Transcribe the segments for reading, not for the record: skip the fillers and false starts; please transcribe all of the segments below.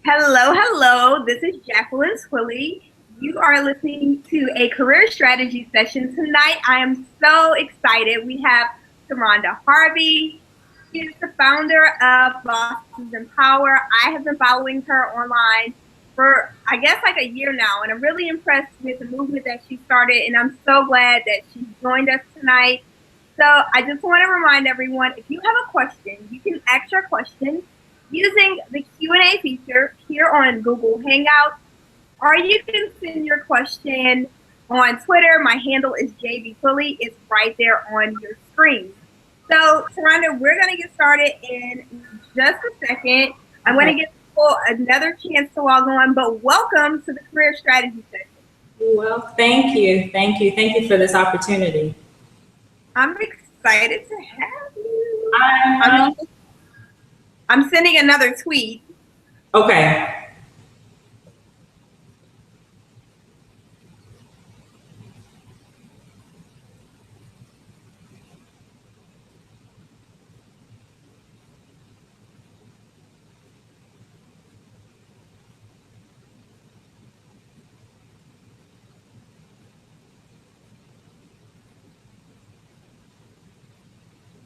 Hello, hello. This is Jacqueline Swilly. You are listening to a career strategy session tonight. I am so excited. We have TaRhonda Harvey. She is the founder of Bosses in Power. I have been following her online for, I guess, like a year now, and I'm really impressed with the movement that she started, and I'm so glad that she joined us tonight. So I just want to remind everyone, if you have a question, you can ask your question using the Q&A feature here on Google Hangouts, or you can send your question on Twitter. My handle is JB It's right there on your screen. So, TaRhonda, we're going to get started in just a second. I'm going to give people another chance to log on, but welcome to the Career Strategy Session. Well, thank you. Thank you. Thank you for this opportunity. I'm excited to have you. I'm sending another tweet. Okay.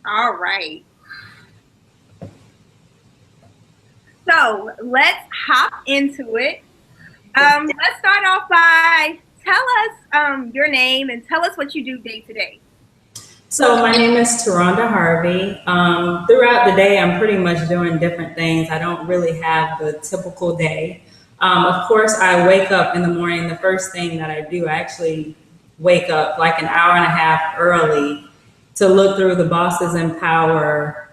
All right. So let's hop into it. Let's start off by tell us your name and tell us what you do day to day. So my name is TaRhonda Harvey. Throughout the day, I'm pretty much doing different things. I don't really have the typical day. Of course, I wake up in the morning. The first thing that I do, I actually wake up like an hour and a half early to look through the Bosses in Power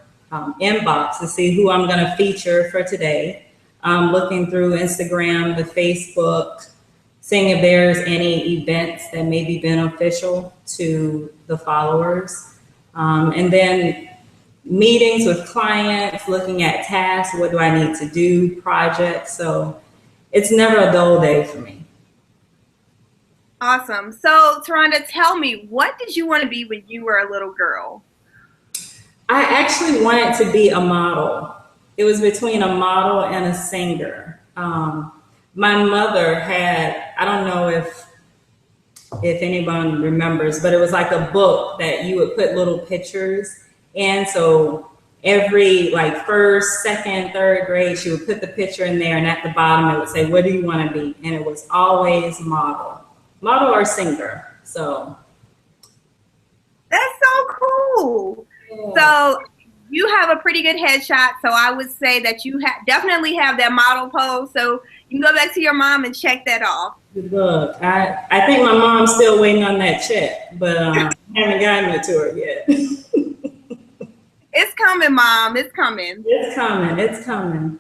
inbox to see who I'm going to feature for today. Looking through Instagram, the Facebook, seeing if there's any events that may be beneficial to the followers. And then meetings with clients, looking at tasks, what do I need to do, projects. So it's never a dull day for me. Awesome. So TaRhonda, tell me, what did you want to be when you were a little girl? I actually wanted to be a model. It was between a model and a singer. My mother had, I don't know if anyone remembers, but it was like a book that you would put little pictures in. So every like first, second, third grade, she would put the picture in there, and at the bottom it would say, what do you want to be? And it was always model or singer. So that's so cool. Yeah. So you have a pretty good headshot. So I would say that you definitely have that model pose. So you can go back to your mom and check that off. Look, I think my mom's still waiting on that check, but I haven't gotten it to her yet. It's coming, Mom. It's coming. It's coming. It's coming.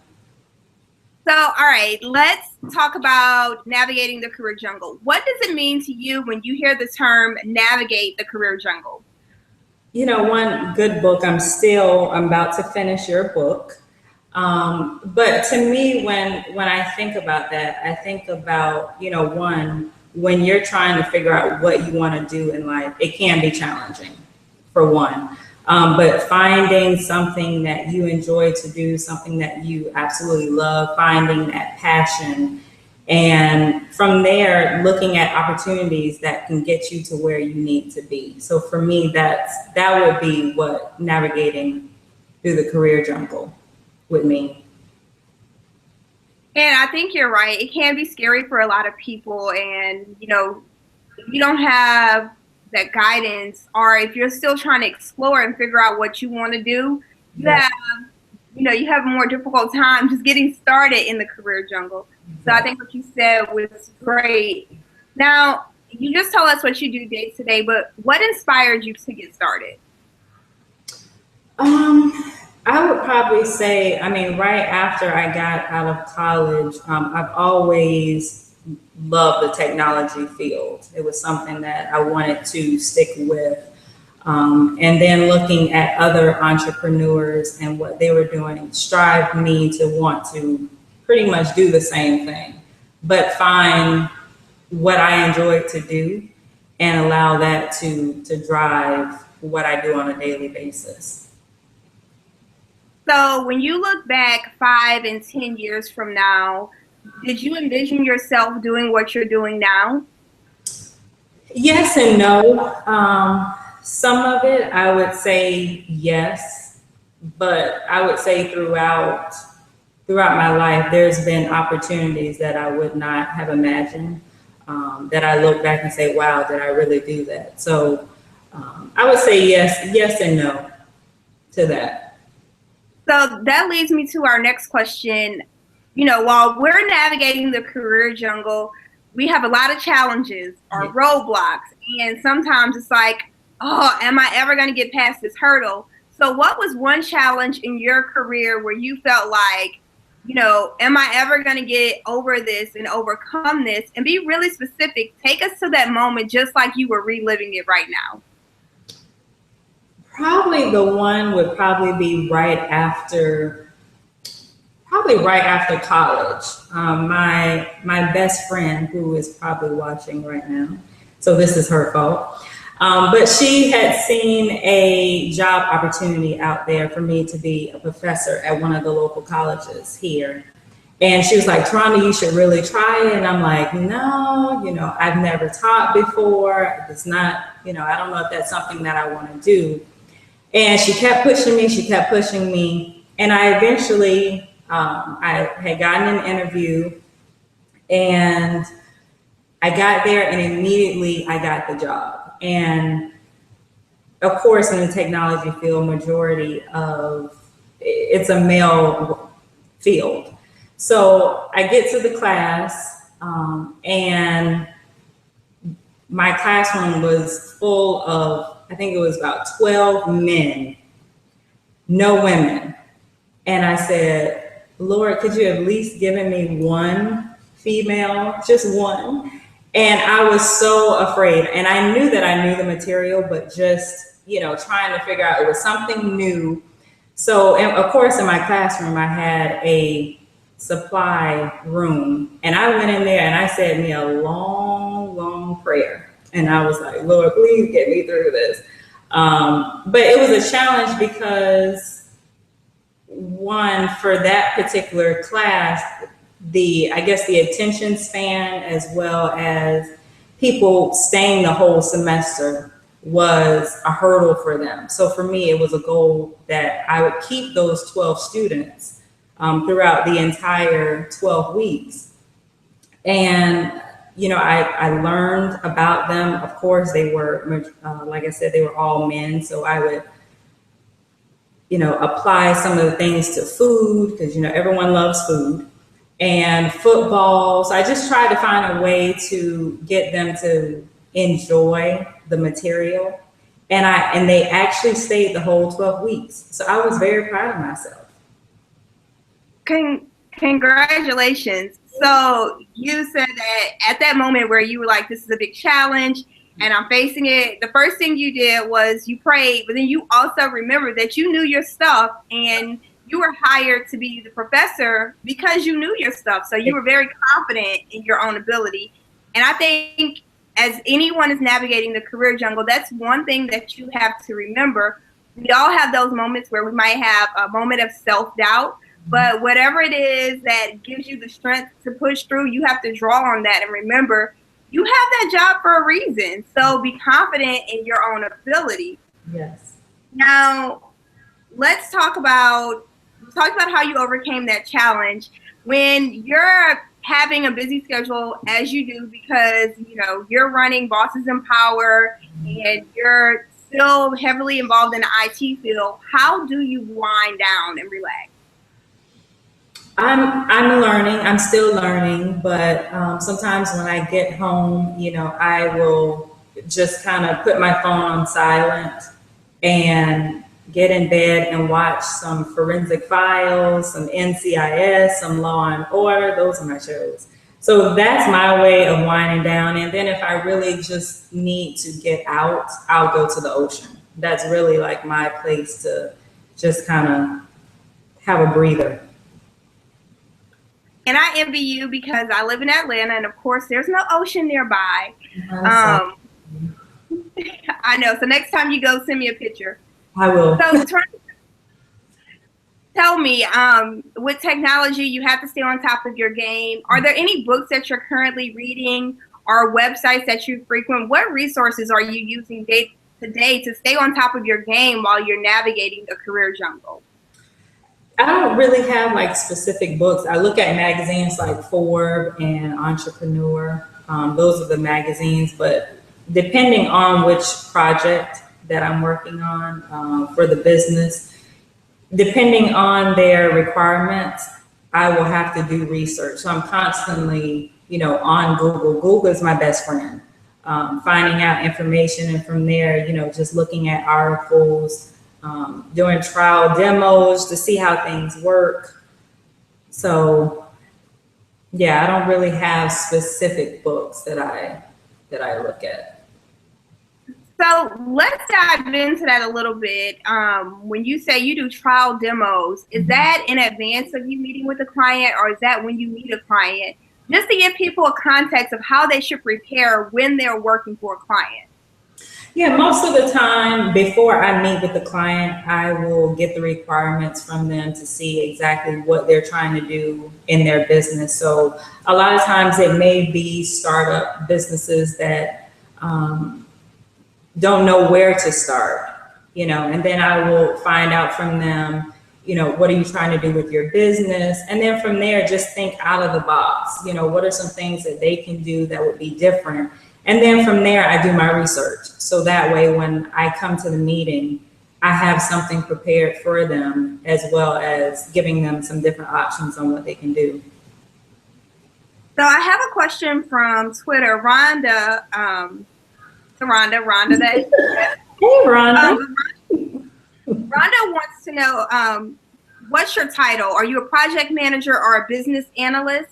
So, all right, let's talk about navigating the career jungle. What does it mean to you when you hear the term navigate the career jungle? You know, one good book, I'm about to finish your book. But to me, when I think about that, I think about, you know, one, when you're trying to figure out what you want to do in life, it can be challenging, for one. But finding something that you enjoy to do, something that you absolutely love, finding that passion, and from there, looking at opportunities that can get you to where you need to be. So for me, that would be what navigating through the career jungle would mean. And I think you're right. It can be scary for a lot of people. And, you know, if you don't have that guidance, or if you're still trying to explore and figure out what you want to do, you have a more difficult time just getting started in the career jungle. So I think what you said was great. Now, you just told us what you do day to day, but what inspired you to get started? I would probably say, right after I got out of college, I've always loved the technology field. It was something that I wanted to stick with. And then looking at other entrepreneurs and what they were doing strived me to want to pretty much do the same thing, but find what I enjoyed to do and allow that to drive what I do on a daily basis. So when you look back 5 and 10 years from now, did you envision yourself doing what you're doing now? Yes and no. Some of it, I would say yes, but I would say throughout my life, there's been opportunities that I would not have imagined. That I look back and say, "Wow, did I really do that?" So I would say yes and no to that. So that leads me to our next question. You know, while we're navigating the career jungle, we have a lot of challenges or Yeah. roadblocks. And sometimes it's like, oh, am I ever going to get past this hurdle? So, what was one challenge in your career where you felt like, you know, am I ever going to get over this and overcome this? And be really specific. Take us to that moment just like you were reliving it right now. Probably the one would probably be probably right after college. My best friend, who is probably watching right now, so this is her fault. But she had seen a job opportunity out there for me to be a professor at one of the local colleges here. And she was like, "TaRhonda, you should really try it." And I'm like, "No, I've never taught before. It's not, I don't know if that's something that I want to do." And she kept pushing me, she kept pushing me. And I eventually, I had gotten an interview and I got there and immediately I got the job. And of course, in the technology field, it's a male field. So I get to the class and my classroom was full of, I think it was about 12 men, no women. And I said, "Lord, could you at least given me one female, just one?" And I was so afraid. And I knew that I knew the material, but just, trying to figure out, it was something new. So, and of course, in my classroom, I had a supply room. And I went in there and I said me a long, long prayer. And I was like, "Lord, please get me through this." But it was a challenge because, one, for that particular class, I guess the attention span as well as people staying the whole semester was a hurdle for them. So for me, it was a goal that I would keep those 12 students throughout the entire 12 weeks. And, I learned about them. Of course, they were, like I said, they were all men. So I would, apply some of the things to food because, everyone loves food and football. So I just tried to find a way to get them to enjoy the material. And they actually stayed the whole 12 weeks. So I was very proud of myself. Congratulations. So you said that at that moment where you were like, this is a big challenge and I'm facing it, the first thing you did was you prayed, but then you also remembered that you knew your stuff and you were hired to be the professor because you knew your stuff. So you were very confident in your own ability. And I think as anyone is navigating the career jungle, that's one thing that you have to remember. We all have those moments where we might have a moment of self-doubt, but whatever it is that gives you the strength to push through, you have to draw on that and remember you have that job for a reason. So be confident in your own ability. Yes. Now, let's talk about how you overcame that challenge when you're having a busy schedule as you do because you're running Bosses in Power and you're still heavily involved in the IT field. How do you wind down and relax? I'm learning. I'm still learning, but sometimes when I get home, I will just kind of put my phone on silent and get in bed and watch some Forensic Files, some NCIS, some Law and Order. Those are my shows. So that's my way of winding down. And then if I really just need to get out, I'll go to the ocean. That's really like my place to just kind of have a breather. And I envy you because I live in Atlanta, and of course, there's no ocean nearby. I know. So next time you go, send me a picture. I will. So Tell me, with technology, you have to stay on top of your game. Are there any books that you're currently reading or websites that you frequent? What resources are you using day to day to stay on top of your game while you're navigating the career jungle? I don't really have like specific books. I look at magazines like Forbes and Entrepreneur. Those are the magazines, but depending on which project that I'm working on for the business, depending on their requirements, I will have to do research. So I'm constantly, on Google. Google is my best friend. Finding out information, and from there, just looking at articles, doing trial demos to see how things work. So yeah, I don't really have specific books that I look at. So let's dive into that a little bit. When you say you do trial demos, is that in advance of you meeting with a client, or is that when you meet a client? Just to give people a context of how they should prepare when they're working for a client. Yeah, most of the time before I meet with the client, I will get the requirements from them to see exactly what they're trying to do in their business. So a lot of times it may be startup businesses that don't know where to start, and then I will find out from them, what are you trying to do with your business? And then from there, just think out of the box, what are some things that they can do that would be different? And then from there, I do my research. So that way, when I come to the meeting, I have something prepared for them, as well as giving them some different options on what they can do. So I have a question from Twitter. Rhonda, that Hey, Rhonda. Rhonda wants to know, what's your title? Are you a project manager or a business analyst?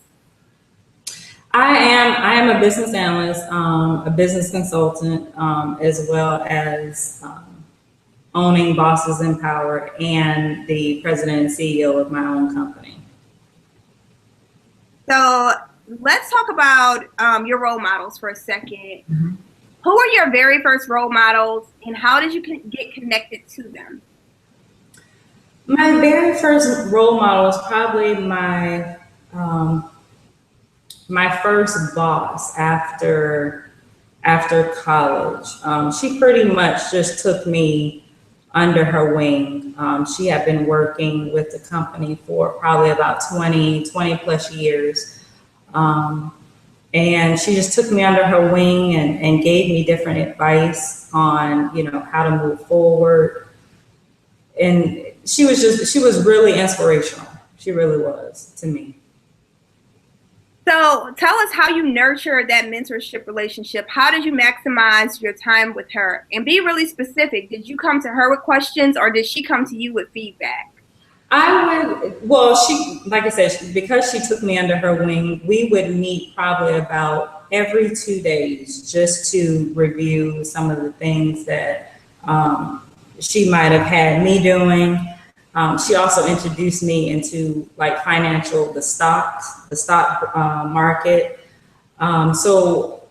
I am a business analyst, a business consultant, as well as owning Bosses in Power and the president and CEO of my own company. So let's talk about your role models for a second. Mm-hmm. Who were your very first role models, and how did you get connected to them? My very first role model was probably my first boss after college. She pretty much just took me under her wing. She had been working with the company for probably about 20 plus years. And she just took me under her wing and gave me different advice on, how to move forward. And she was really inspirational. She really was to me. So tell us how you nurtured that mentorship relationship. How did you maximize your time with her? And be really specific. Did you come to her with questions, or did she come to you with feedback? Like I said, because she took me under her wing, we would meet probably about every 2 days just to review some of the things that she might have had me doing. She also introduced me into like the stock market. So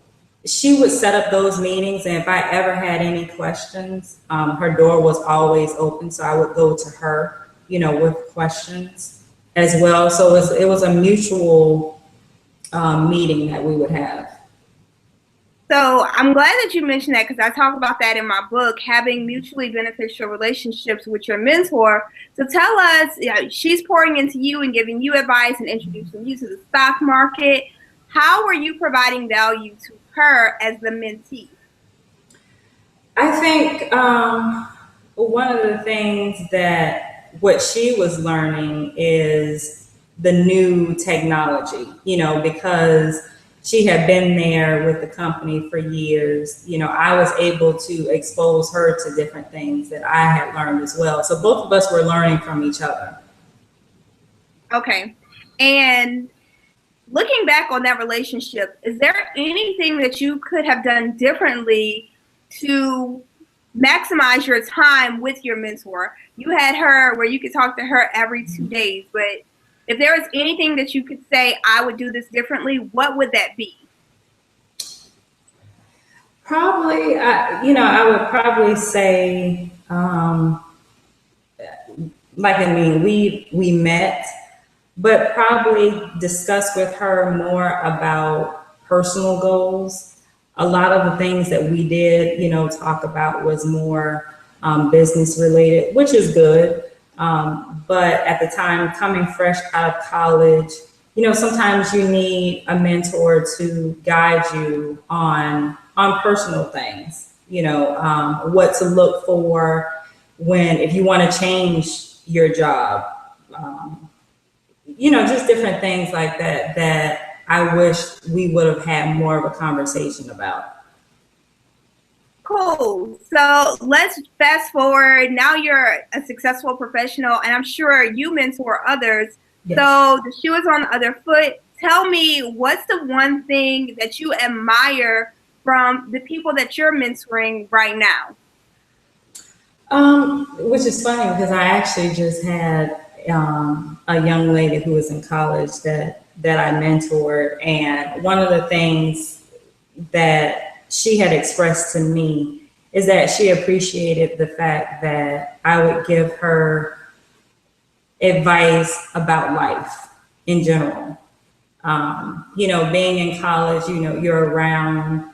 she would set up those meetings, and if I ever had any questions, her door was always open. So I would go to her, with questions as well. So it was a mutual meeting that we would have. So I'm glad that you mentioned that, because I talk about that in my book, having mutually beneficial relationships with your mentor. So tell us, she's pouring into you and giving you advice and introducing you to the stock market. How are you providing value to her as the mentee? I think one of the things that what she was learning is the new technology, because she had been there with the company for years. I was able to expose her to different things that I had learned as well. So both of us were learning from each other. Okay. And looking back on that relationship, is there anything that you could have done differently to maximize your time with your mentor? You had her where you could talk to her every 2 days, but if there was anything that you could say, I would do this differently, what would that be? Probably, I would probably say, like, I mean, we met, but probably discussed with her more about personal goals. A lot of the things that we did, talk about was more business related, which is good. But at the time, coming fresh out of college, sometimes you need a mentor to guide you on personal things. What to look for if you want to change your job. Just different things like that I wish we would have had more of a conversation about. Cool. So let's fast forward. Now you're a successful professional, and I'm sure you mentor others. Yes. So the shoe is on the other foot. Tell me, what's the one thing that you admire from the people that you're mentoring right now? Which is funny because I actually just had a young lady who was in college that I mentored, and one of the things that she had expressed to me is that she appreciated the fact that I would give her advice about life in general. Being in college, you're around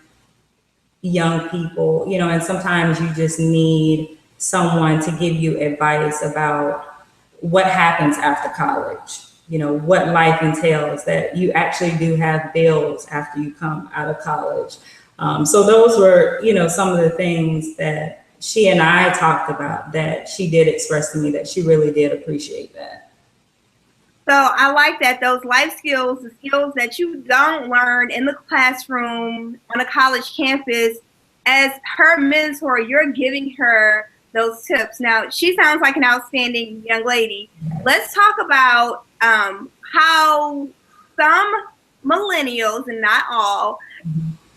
young people, and sometimes you just need someone to give you advice about what happens after college, what life entails, that you actually do have bills after you come out of college. So those were, some of the things that she and I talked about that she did express to me that she really did appreciate that. So I like that, those life skills, the skills that you don't learn in the classroom on a college campus. As her mentor, you're giving her those tips. Now, she sounds like an outstanding young lady. Let's talk about how some millennials, and not all,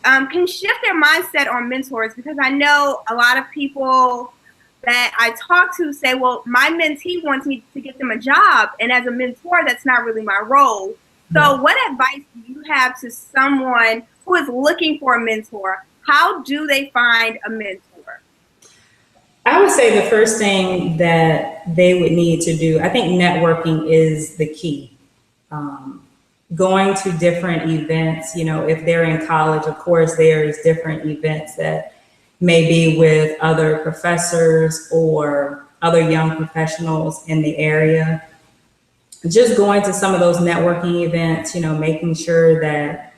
can shift their mindset on mentors, because I know a lot of people that I talk to say, well, my mentee wants me to get them a job, and as a mentor, that's not really my role. So what advice do you have to someone who is looking for a mentor? How do they find a mentor? I would say the first thing that they would need to do, I think networking is the key. Going to different events, if they're in college, of course, there's different events that may be with other professors or other young professionals in the area. Just going to some of those networking events, making sure that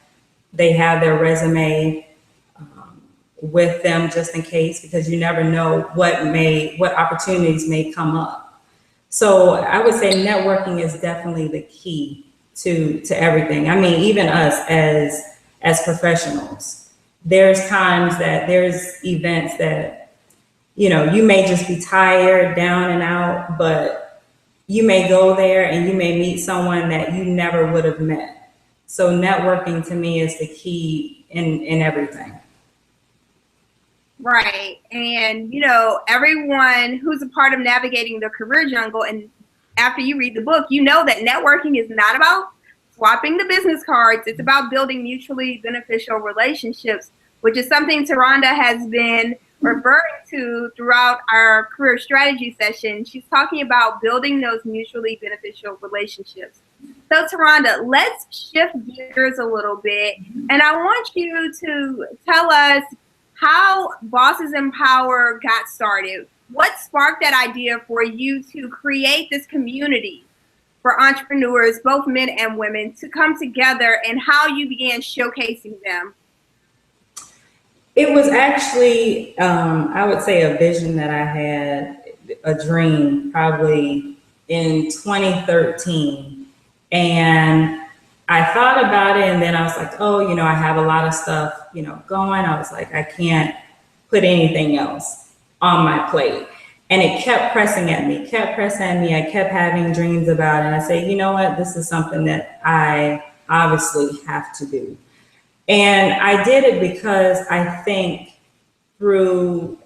they have their resume with them just in case, because you never know what opportunities may come up. So I would say networking is definitely the key to everything. I mean, even us as professionals, there's events that, you may just be tired, down and out, but you may go there and you may meet someone that you never would have met. So networking to me is the key in everything. Right. And, everyone who's a part of navigating the career jungle, and after you read the book, that networking is not about swapping the business cards. It's about building mutually beneficial relationships, which is something TaRhonda has been referring to throughout our career strategy session. She's talking about building those mutually beneficial relationships. So TaRhonda, let's shift gears a little bit. And I want you to tell us how Bosses Empower got started. What sparked that idea for you to create this community for entrepreneurs, both men and women, to come together, and how you began showcasing them? It was actually, I would say, a vision that I had, a dream, probably in 2013. And I thought about it, and then I was like, oh, I have a lot of stuff, going. I was like, I can't put anything else on my plate. And it kept pressing at me. I kept having dreams about it. And I said, you know what? This is something that I obviously have to do. And I did it because I think when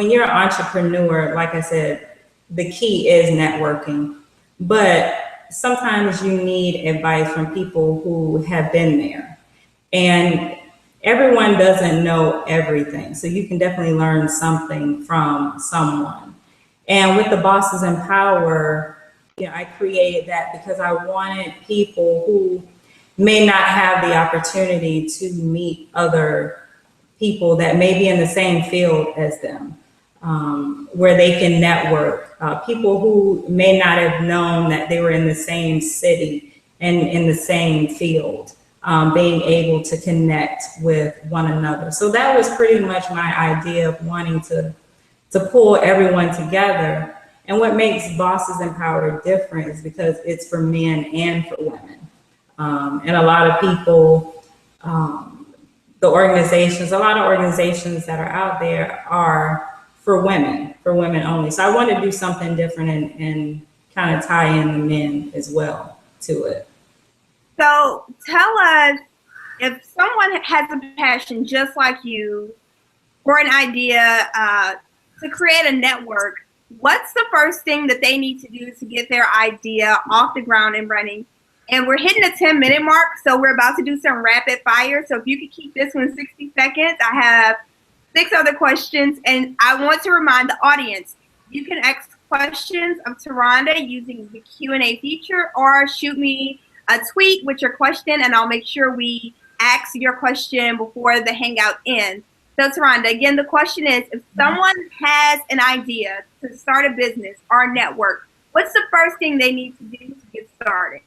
you're an entrepreneur, like I said, the key is networking. But sometimes you need advice from people who have been there. And everyone doesn't know everything. So you can definitely learn something from someone. And with the Bosses in Power, I created that because I wanted people who may not have the opportunity to meet other people that may be in the same field as them, where they can network. People who may not have known that they were in the same city and in the same field, being able to connect with one another. So that was pretty much my idea of wanting to pull everyone together. And what makes Bosses in Power different is because it's for men and for women. And a lot of people, a lot of organizations that are out there are for women only. So I wanted to do something different and kind of tie in the men as well to it. So tell us, if someone has a passion just like you or an idea to create a network, what's the first thing that they need to do to get their idea off the ground and running? And we're hitting the 10-minute mark, so we're about to do some rapid fire. So if you could keep this one 60 seconds, I have 6 other questions. And I want to remind the audience, you can ask questions of TaRhonda using the Q&A feature, or shoot me a tweet with your question, and I'll make sure we ask your question before the hangout ends. So TaRhonda, again, the question is, if someone has an idea to start a business or a network, what's the first thing they need to do to get started?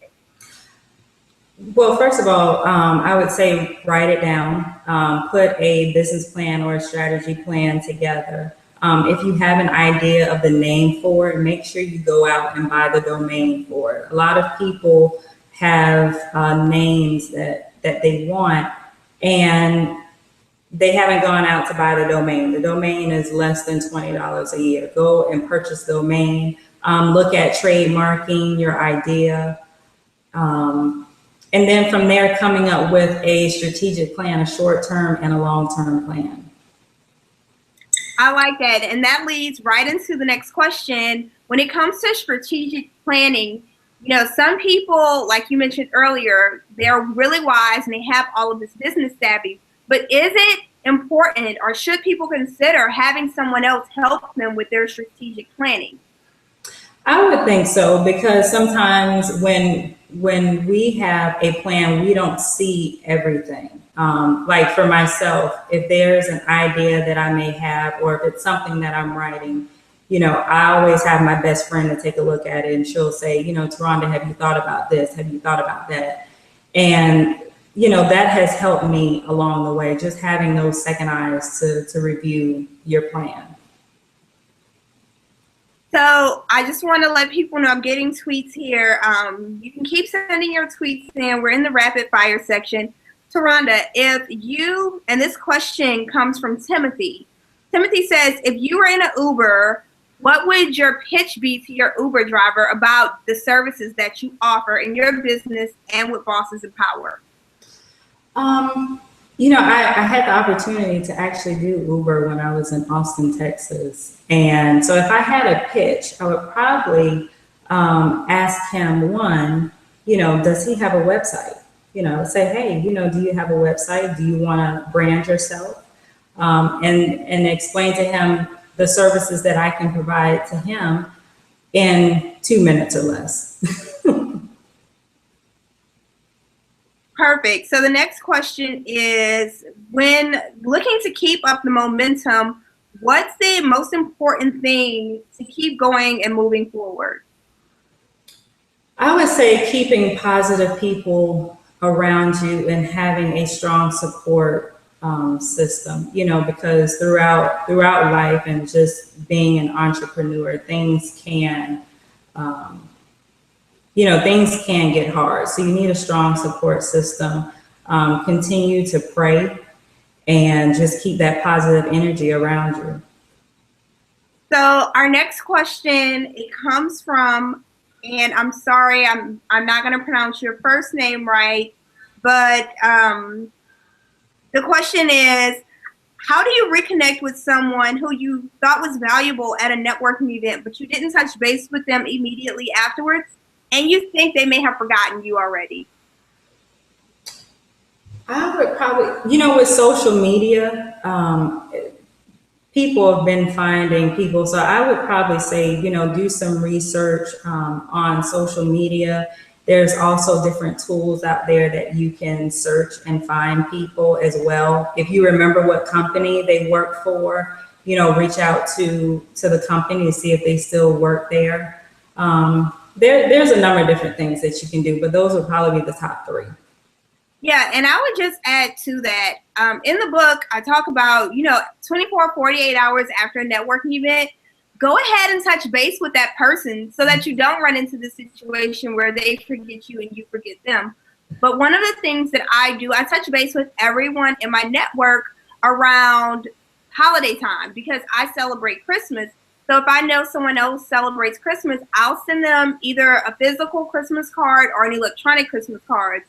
Well, first of all, I would say write it down, put a business plan or a strategy plan together. If you have an idea of the name for it, make sure you go out and buy the domain for it. A lot of people have names that they want, and they haven't gone out to buy the domain. The domain is less than $20 a year. Go and purchase the domain. Look at trademarking your idea. And then from there, coming up with a strategic plan, a short-term and a long-term plan. I like that. And that leads right into the next question. When it comes to strategic planning, some people, like you mentioned earlier, they're really wise and they have all of this business savvy. But is it important, or should people consider having someone else help them with their strategic planning? I would think so, because sometimes when we have a plan, we don't see everything. Like for myself, if there's an idea that I may have, or if it's something that I'm writing, I always have my best friend to take a look at it, and she'll say, TaRhonda, have you thought about this? Have you thought about that? And that has helped me along the way, just having those second eyes to review your plan. So I just want to let people know I'm getting tweets here. You can keep sending your tweets in. We're in the rapid fire section. TaRhonda, and this question comes from Timothy. Timothy says, if you were in an Uber, what would your pitch be to your Uber driver about the services that you offer in your business and with Bosses in Power? I had the opportunity to actually do Uber when I was in Austin, Texas. And so if I had a pitch, I would probably ask him, one, does he have a website? Say, hey, do you have a website? Do you want to brand yourself? And explain to him the services that I can provide to him in 2 minutes or less. Perfect. So the next question is, when looking to keep up the momentum, what's the most important thing to keep going and moving forward? I would say keeping positive people around you and having a strong support system, because throughout life and just being an entrepreneur, things can get hard. So you need a strong support system. Continue to pray and just keep that positive energy around you. So our next question, it comes from, and I'm sorry, I'm not going to pronounce your first name right, but the question is, how do you reconnect with someone who you thought was valuable at a networking event, but you didn't touch base with them immediately afterwards, and you think they may have forgotten you already? I would probably, with social media, people have been finding people. So I would probably say, do some research on social media. There's also different tools out there that you can search and find people as well. If you remember what company they work for, reach out to the company to see if they still work there. There's a number of different things that you can do, but those would probably be the top three. Yeah, and I would just add to that, in the book, I talk about, 24, 48 hours after a networking event, go ahead and touch base with that person so that you don't run into the situation where they forget you and you forget them. But one of the things that I do, I touch base with everyone in my network around holiday time because I celebrate Christmas. So if I know someone else celebrates Christmas, I'll send them either a physical Christmas card or an electronic Christmas card.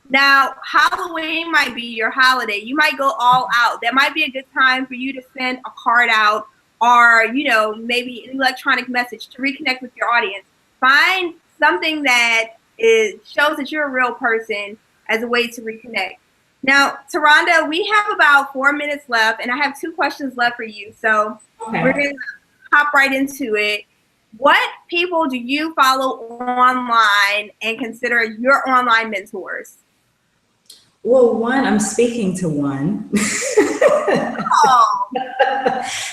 Now, Halloween might be your holiday. You might go all out. That might be a good time for you to send a card out or, maybe an electronic message to reconnect with your audience. Find something that shows that you're a real person as a way to reconnect. Now, TaRhonda, we have about 4 minutes left, and I have 2 questions left for you. So We're going to hop right into it. What people do you follow online and consider your online mentors? Well, one, I'm speaking to one. Oh.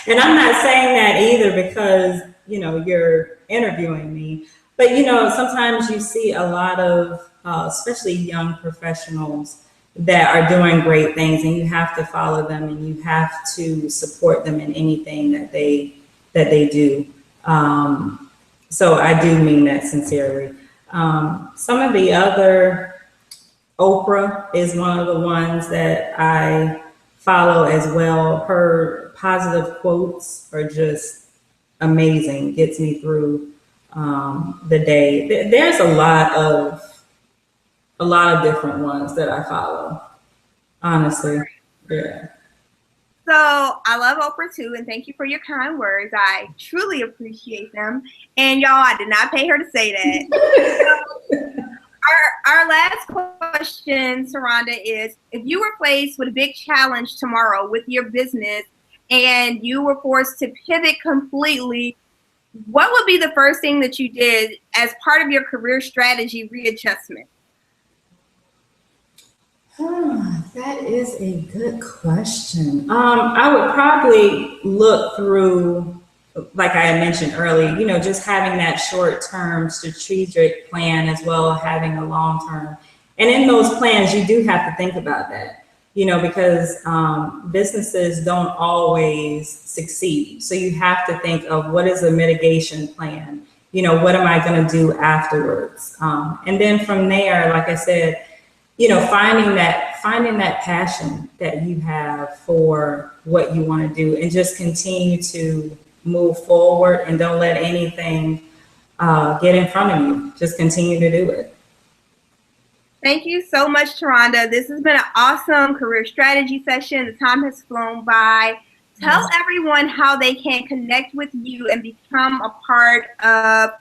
And I'm not saying that either because, you're interviewing me. But, sometimes you see a lot of, especially young professionals that are doing great things, and you have to follow them and you have to support them in anything that they do. So I do mean that sincerely. Some of the other, Oprah is one of the ones that I follow as well. Her positive quotes are just amazing. Gets me through the day. There's a lot of different ones that I follow. Honestly, yeah. So I love Oprah too, and thank you for your kind words. I truly appreciate them. And y'all, I did not pay her to say that. Our last question, TaRhonda, is if you were faced with a big challenge tomorrow with your business and you were forced to pivot completely, what would be the first thing that you did as part of your career strategy readjustment? That is a good question. I would probably look through, like I mentioned earlier, just having that short-term strategic plan as well as having a long-term. And in those plans, you do have to think about that, because businesses don't always succeed. So you have to think of what is a mitigation plan? What am I going to do afterwards? And then from there, like I said, finding that passion that you have for what you want to do and just continue to move forward and don't let anything get in front of you. Just continue to do it. Thank you so much, TaRhonda. This has been an awesome career strategy session. The time has flown by. Tell everyone how they can connect with you and become a part of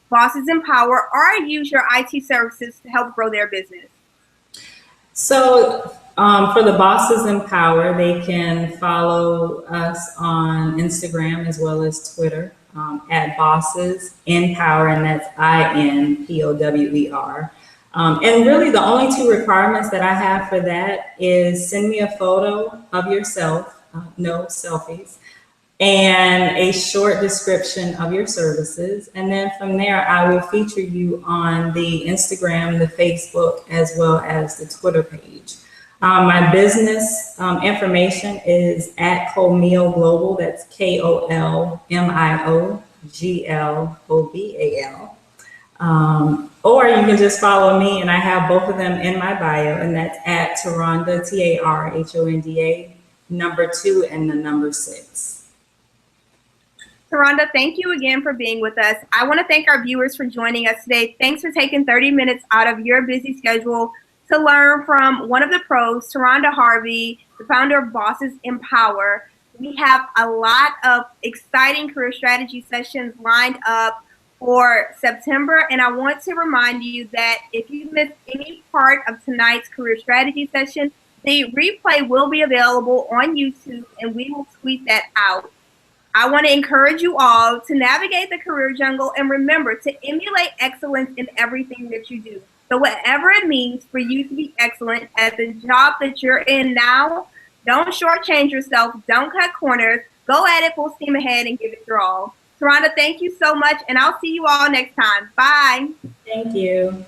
Bosses in Power or use your IT services to help grow their business. So for the Bosses in Power, they can follow us on Instagram as well as Twitter at Bosses in Power, and that's INPOWER. And really the only 2 requirements that I have for that is send me a photo of yourself, no selfies, and a short description of your services. And then from there, I will feature you on the Instagram, the Facebook, as well as the Twitter page. My business information is at Kolmio Global. That's KOLMIOGLOBAL. Or you can just follow me, and I have both of them in my bio, and that's at TaRhonda, TaRhonda, number 2 and the number 6. TaRhonda, thank you again for being with us. I want to thank our viewers for joining us today. Thanks for taking 30 minutes out of your busy schedule to learn from one of the pros, TaRhonda Harvey, the founder of Bosses in Power. We have a lot of exciting career strategy sessions lined up for September, and I want to remind you that if you missed any part of tonight's career strategy session, the replay will be available on YouTube, and we will tweet that out. I want to encourage you all to navigate the career jungle and remember to emulate excellence in everything that you do. So whatever it means for you to be excellent at the job that you're in now, don't shortchange yourself. Don't cut corners. Go at it full steam ahead and give it your all. TaRhonda, thank you so much, and I'll see you all next time. Bye. Thank you.